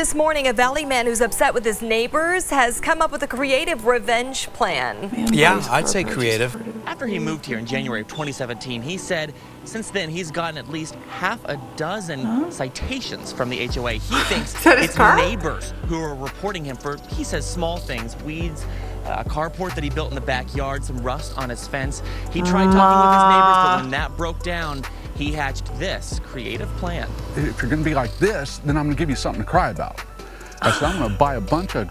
This morning, a Valley man who's upset with his neighbors has come up with a creative revenge plan. Yeah, I'd say creative. After he moved here in January of 2017, he said since then he's gotten at least half a dozen citations from the HOA. He thinks it's neighbors who are reporting him for, he says, small things, weeds, a carport that he built in the backyard, some rust on his fence. He tried talking with his neighbors, but when that broke down, he hatched this creative plan. If you're gonna be like this, then I'm gonna give you something to cry about. I said, I'm gonna buy a bunch of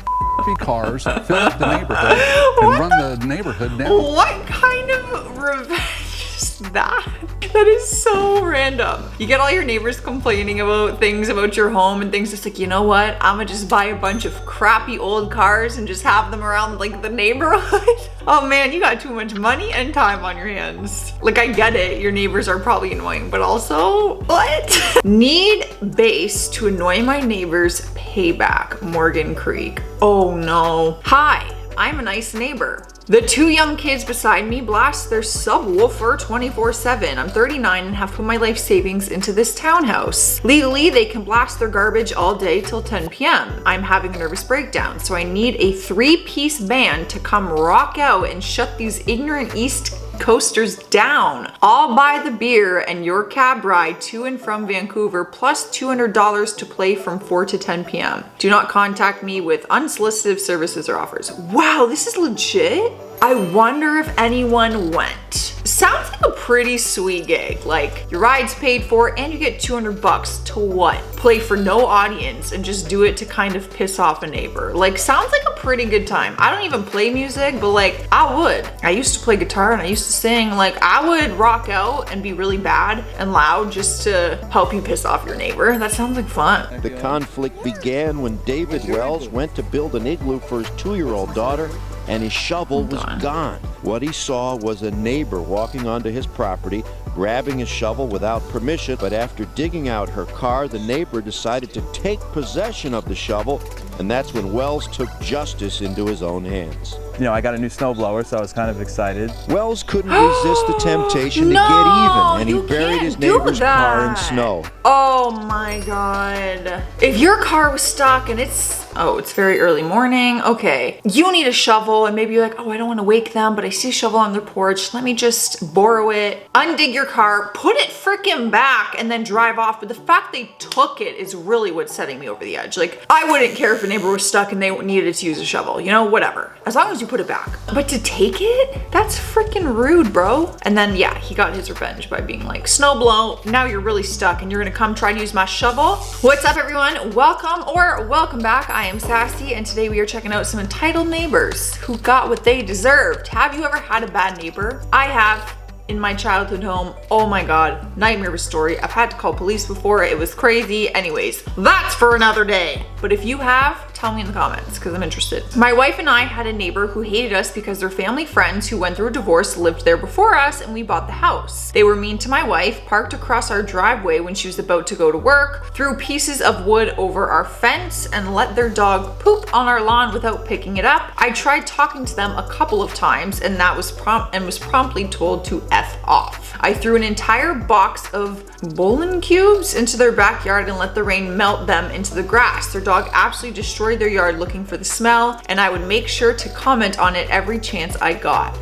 cars, fill up the neighborhood, and run the neighborhood down. What kind of revenge is that? That is so random. You get all your neighbors complaining about things about your home and things, just like, you know what? I'm gonna just buy a bunch of crappy old cars and just have them around like the neighborhood. Oh man, you got too much money and time on your hands. Like, I get it, your neighbors are probably annoying, but also, what? Need base to annoy my neighbors, payback, Morgan Creek. Oh no. Hi, I'm a nice neighbor. The two young kids beside me blast their subwoofer 24/7. I'm 39 and have put my life savings into this townhouse. Legally, they can blast their garbage all day till 10 p.m. I'm having a nervous breakdown, so I need a 3-piece band to come rock out and shut these ignorant East Coasters down. I'll buy the beer and your cab ride to and from Vancouver plus $200 to play from 4 to 10 p.m. Do not contact me with unsolicited services or offers. Wow, this is legit. I wonder if anyone went. Sounds like a pretty sweet gig. Like, your ride's paid for and you get $200 to what? Play for no audience and just do it to kind of piss off a neighbor. Like, sounds like a pretty good time. I don't even play music, but like, I would. I used to play guitar and I used to sing. Like, I would rock out and be really bad and loud just to help you piss off your neighbor. That sounds like fun. The conflict began when David Wells went to build an igloo for his 2-year-old daughter, and his shovel was gone. What he saw was a neighbor walking onto his property, grabbing his shovel without permission, but after digging out her car, the neighbor decided to take possession of the shovel, and that's when Wells took justice into his own hands. You know, I got a new snowblower, so I was kind of excited. Wells couldn't resist the temptation to get even, and he buried his neighbor's car in snow. Oh my God. If your car was stuck and it's very early morning, okay, you need a shovel, and maybe you're like, oh, I don't want to wake them, but I see a shovel on their porch. Let me just borrow it, undig your car, put it freaking back, and then drive off. But the fact they took it is really what's setting me over the edge. Like, I wouldn't care if a neighbor was stuck and they needed to use a shovel, you know, whatever. As long as you put it back. But to take it? That's freaking rude, bro. And then, yeah, he got his revenge by being like, snow blow, now you're really stuck and you're gonna come try to use my shovel. What's up, everyone? Welcome back. I am Sassy, and today we are checking out some entitled neighbors who got what they deserved. Have you ever had a bad neighbor? I have. In my childhood home. Oh my God, nightmare story. I've had to call police before. It was crazy. Anyways, that's for another day. But if you have, tell me in the comments because I'm interested. My wife and I had a neighbor who hated us because their family friends who went through a divorce lived there before us and we bought the house. They were mean to my wife, parked across our driveway when she was about to go to work, threw pieces of wood over our fence, and let their dog poop on our lawn without picking it up. I tried talking to them a couple of times and was promptly told to F off. I threw an entire box of bowling cubes into their backyard and let the rain melt them into the grass. Their dog absolutely destroyed their yard looking for the smell, and I would make sure to comment on it every chance I got.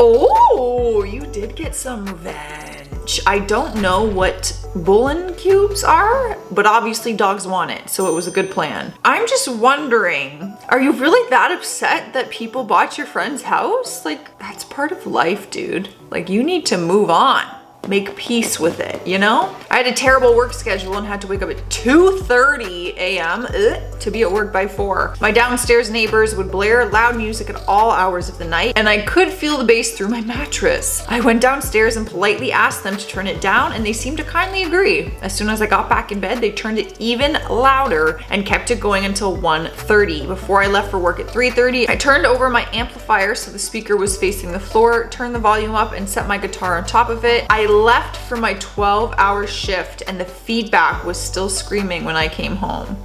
Oh, you did get some revenge. I don't know what bowling cubes are, but obviously dogs want it, so it was a good plan. I'm just wondering, are you really that upset that people bought your friend's house? Like, that's part of life, dude. Like, you need to move on. Make peace with it, you know? I had a terrible work schedule and had to wake up at 2:30 a.m. To be at work by 4. My downstairs neighbors would blare loud music at all hours of the night, and I could feel the bass through my mattress. I went downstairs and politely asked them to turn it down, and they seemed to kindly agree. As soon as I got back in bed, they turned it even louder and kept it going until 1:30. Before I left for work at 3:30, I turned over my amplifier so the speaker was facing the floor, turned the volume up, and set my guitar on top of it. I left for my 12-hour shift and the feedback was still screaming when I came home.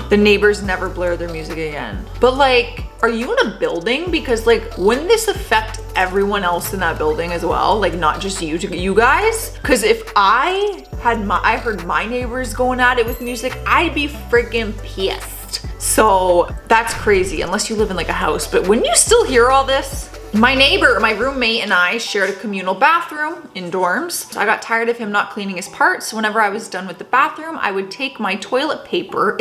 The neighbors never blare their music again. But like, are you in a building? Because like, wouldn't this affect everyone else in that building as well, like not just you guys. Because if I heard my neighbors going at it with music, I'd be freaking pissed. So that's crazy unless you live in like a house. But when you still hear all this, my neighbor, my roommate and I shared a communal bathroom in dorms. So I got tired of him not cleaning his parts. So whenever I was done with the bathroom, I would take my toilet paper,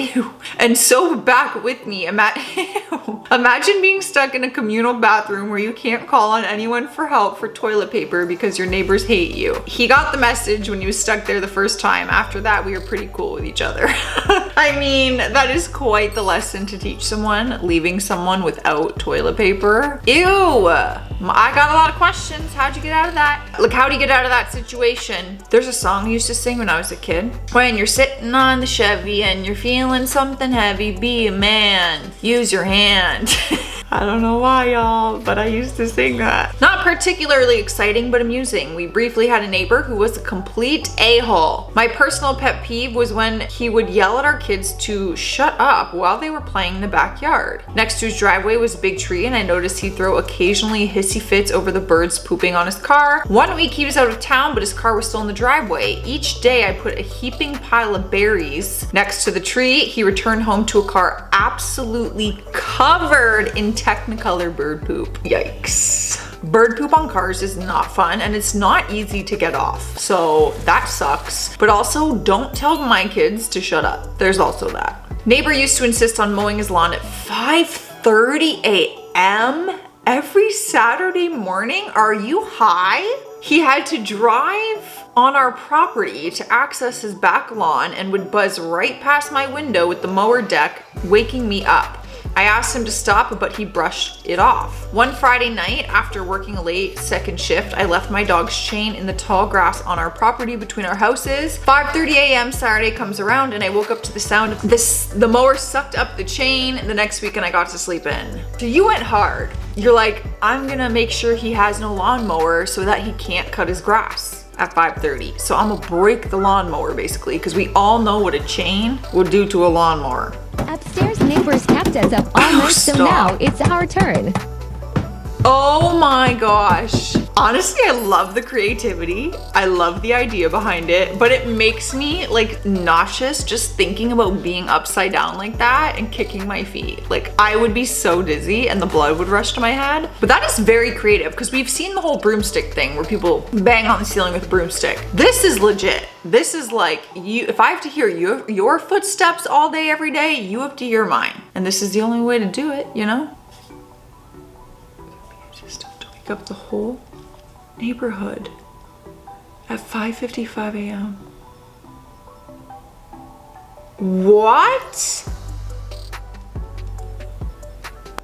and sew back with me. Imagine being stuck in a communal bathroom where you can't call on anyone for help for toilet paper because your neighbors hate you. He got the message when he was stuck there the first time. After that, we were pretty cool with each other. I mean, that is quite the lesson to teach someone, leaving someone without toilet paper. Ew. I got a lot of questions. How'd you get out of that? Like, how'd you get out of that situation? There's a song I used to sing when I was a kid. When you're sitting on the Chevy and you're feeling something heavy, be a man, use your hand. I don't know why, y'all, but I used to sing that. Not particularly exciting, but amusing. We briefly had a neighbor who was a complete a-hole. My personal pet peeve was when he would yell at our kids to shut up while they were playing in the backyard. Next to his driveway was a big tree, and I noticed he'd throw occasionally hissy fits over the birds pooping on his car. One week he was out of town, but his car was still in the driveway. Each day I put a heaping pile of berries next to the tree. He returned home to a car absolutely covered in Technicolor bird poop. Yikes. Bird poop on cars is not fun, and it's not easy to get off. So that sucks. But also, don't tell my kids to shut up. There's also that. Neighbor used to insist on mowing his lawn at 5:30 a.m. every Saturday morning. Are you high? He had to drive on our property to access his back lawn and would buzz right past my window with the mower deck, waking me up. I asked him to stop, but he brushed it off. One Friday night, after working a late second shift, I left my dog's chain in the tall grass on our property between our houses. 5:30 a.m. Saturday comes around and I woke up to the sound of the mower sucked up the chain the next week, and I got to sleep in. So you went hard. You're like, I'm gonna make sure he has no lawnmower so that he can't cut his grass at 5:30. So I'm gonna break the lawnmower basically, because we all know what a chain would do to a lawnmower. Upstairs neighbors kept us up all night, so now it's our turn. Oh my gosh. Honestly, I love the creativity. I love the idea behind it, but it makes me like nauseous just thinking about being upside down like that and kicking my feet. Like, I would be so dizzy and the blood would rush to my head. But that is very creative, because we've seen the whole broomstick thing where people bang on the ceiling with a broomstick. This is legit. This is like, if I have to hear your footsteps all day, every day, you have to hear mine. And this is the only way to do it, you know? Just have to wake up the whole neighborhood at 5:55 a.m. What?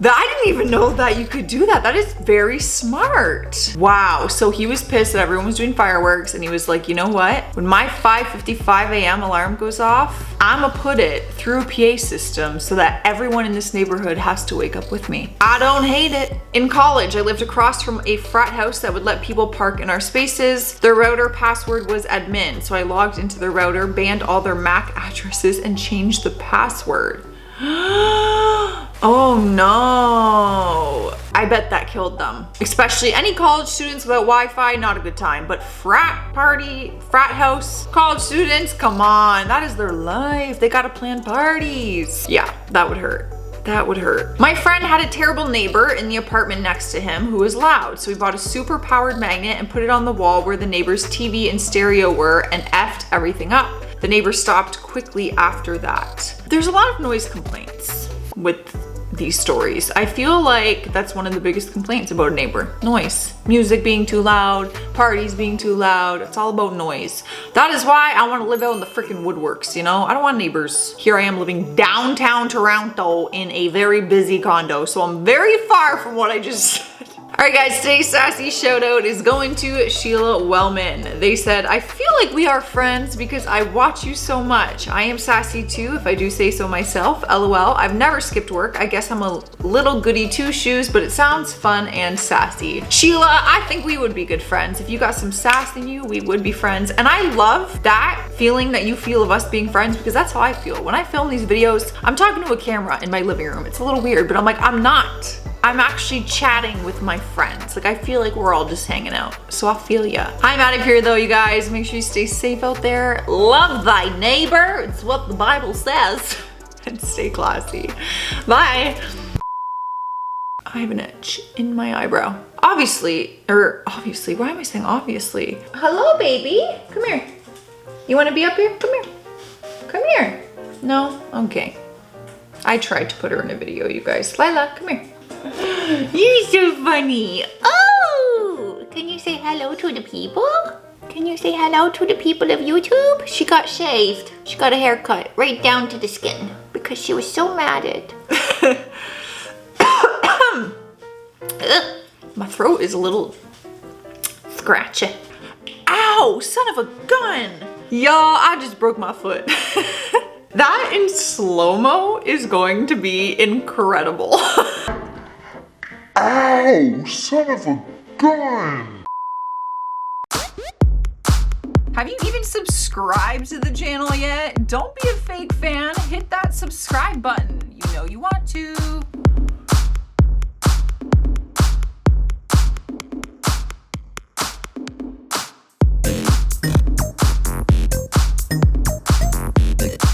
I didn't even know that you could do that. That is very smart. Wow. So he was pissed that everyone was doing fireworks, and he was like, you know what? When my 5:55 a.m. alarm goes off, I'ma put it through a PA system so that everyone in this neighborhood has to wake up with me. I don't hate it. In college, I lived across from a frat house that would let people park in our spaces. Their router password was admin, so I logged into their router, banned all their MAC addresses, and changed the password. Oh no. I bet that killed them. Especially any college students without Wi-Fi, not a good time. But frat house, college students, come on, that is their life. They gotta plan parties. Yeah, that would hurt. That would hurt. My friend had a terrible neighbor in the apartment next to him who was loud, so we bought a super powered magnet and put it on the wall where the neighbor's TV and stereo were and effed everything up. The neighbor stopped quickly after that. There's a lot of noise complaints with these stories. I feel like that's one of the biggest complaints about a neighbor. Noise. Music being too loud, parties being too loud. It's all about noise. That is why I want to live out in the freaking woodworks, you know? I don't want neighbors. Here I am living downtown Toronto in a very busy condo, so I'm very far from what I just said. All right guys, today's Sassy shout out is going to Sheila Wellman. They said, I feel like we are friends because I watch you so much. I am sassy too, if I do say so myself. LOL, I've never skipped work. I guess I'm a little goody two shoes, but it sounds fun and sassy. Sheila, I think we would be good friends. If you got some sass in you, we would be friends. And I love that feeling that you feel of us being friends, because that's how I feel. When I film these videos, I'm talking to a camera in my living room. It's a little weird, but I'm like, I'm not I'm actually chatting with my friends. Like, I feel like we're all just hanging out. So I feel ya. I'm out of here though, you guys. Make sure you stay safe out there. Love thy neighbor. It's what the Bible says. And stay classy. Bye. I have an itch in my eyebrow. Obviously, why am I saying obviously? Hello, baby. Come here. You want to be up here? Come here. Come here. No? Okay. I tried to put her in a video, you guys. Lila, come here. You're so funny. Oh! Can you say hello to the people? Can you say hello to the people of YouTube? She got shaved. She got a haircut right down to the skin because she was so mad at. My throat is a little scratchy. Ow, son of a gun. Y'all, I just broke my foot. That in slow-mo is going to be incredible. Ow, son of a gun. Have you even subscribed to the channel yet? Don't be a fake fan. Hit that subscribe button. You know you want to.